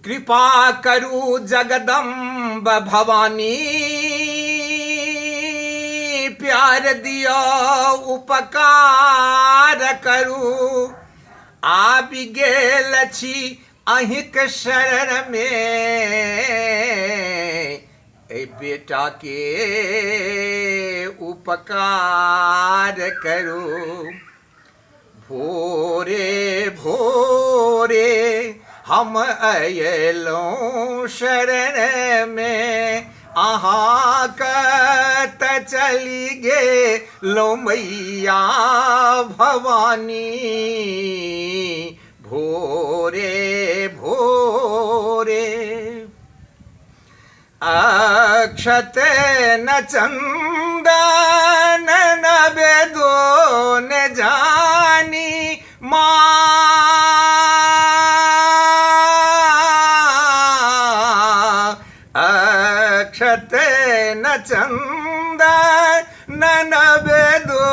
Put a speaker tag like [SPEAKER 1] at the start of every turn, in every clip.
[SPEAKER 1] कृपा करू जगदम्ब भवानी, प्यार दियो उपकार करू। आब गेल छी अहिंक शरण में, ए बेटा के उपकार करू। भोरे भोरे हम अयलौं शरण में, अहाँ कत चली गेलौं मैया भवानी। भोरे भोरे अक्षत न चंदन न बेदो न जानी, माँ अक्षत न चंदन न बेदो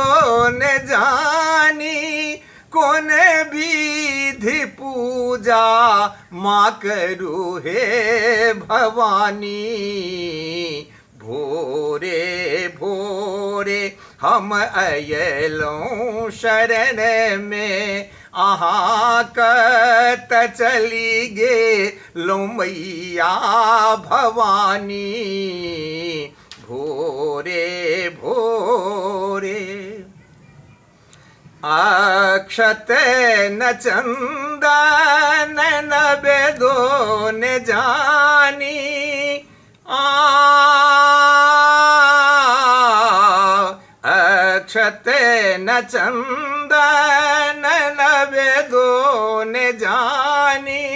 [SPEAKER 1] न जानी, कौन विधि पूजा माँ करू हे भवानी। भोरे भोरे हम अयलौं शरण में, अहाँ कत चली गेलौं मैया भवानी। भोरे भोरे अक्षत न चंदन न बेदो न जानी, अक्षत न चंदन न बेदो न जानी,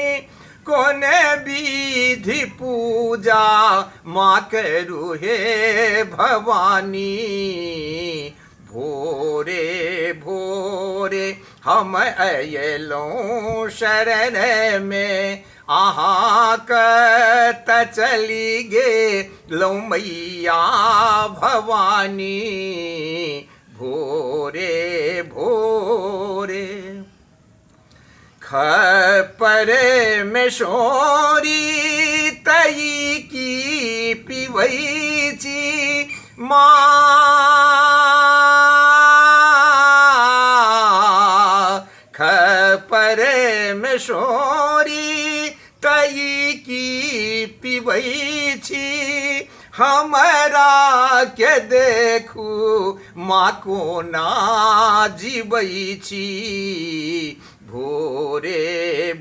[SPEAKER 1] कौन विधि पूजा माँ करू हे भवानी। भोरे भोरे हम अयलौं शरण में, अहाँ कत चली गेलौं मैया भवानी। भोरे भोरे खपरे में शोरी तई की पिवैची, माँ खपरे में शोरी तई की पिवैची, हमरा के देखू माँ को ना जीवैची। भोरे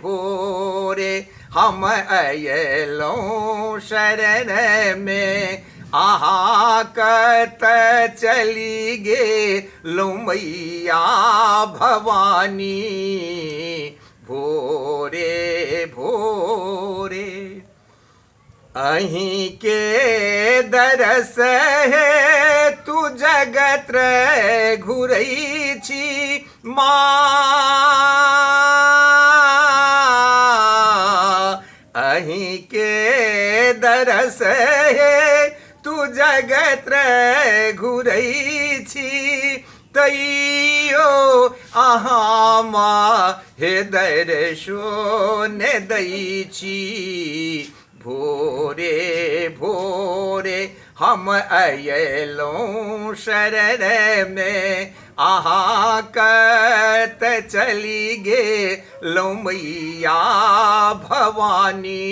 [SPEAKER 1] भोरे हम अयलौं शरण में, अहाँ कत चली गेलौं मैया भवानी। भोरे भोरे अहीं के दरस है तू जगत घुरई छी, माँ अहीं के दरस है तू जगत घुरई छी, तैयो अहाँ माँ हे दर्शो ने दई छी। भोरे भोरे हम अयलौं शरण में, अहाँ कत चली गेलौं मैया भवानी।